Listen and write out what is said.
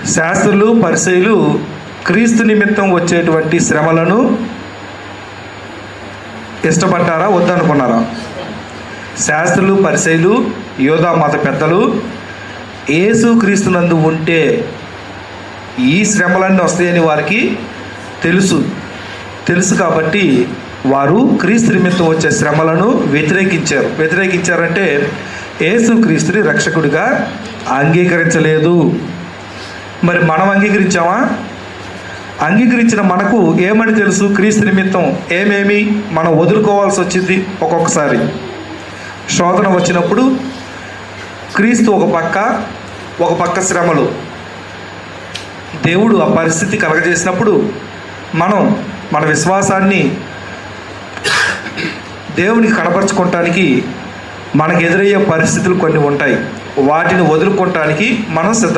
శాస్త్రులు పరిసయ్యులు క్రీస్తు నిమిత్తం వచ్చేటువంటి శ్రమలను ఇష్టపడ్డారా, వద్దనుకున్నారా? శాస్త్రులు పరిసయ్యులు యోధా మత పెద్దలు యేసు క్రీస్తునందు ఉంటే ఈ శ్రమలన్నీ వస్తాయని వారికి తెలుసు కాబట్టి వారు క్రీస్తు నిమిత్తం వచ్చే శ్రమలను వ్యతిరేకించారంటే యేసు క్రీస్తుని రక్షకుడిగా అంగీకరించలేదు. మరి మనం అంగీకరించామా? అంగీకరించిన మనకు ఏమని తెలుసు? క్రీస్తు నిమిత్తం ఏమేమి మనం వదులుకోవాల్సి వచ్చింది. ఒక్కొక్కసారి శోధన వచ్చినప్పుడు క్రీస్తు ఒక పక్క శ్రమలు, దేవుడు ఆ పరిస్థితి కలగజేసినప్పుడు మన విశ్వాసాన్ని దేవునికి కనపరుచుకోవటానికి మనకు ఎదురయ్యే పరిస్థితులు కొన్ని ఉంటాయి. వాటిని వదులుకోవటానికి మనం సిద్ధం.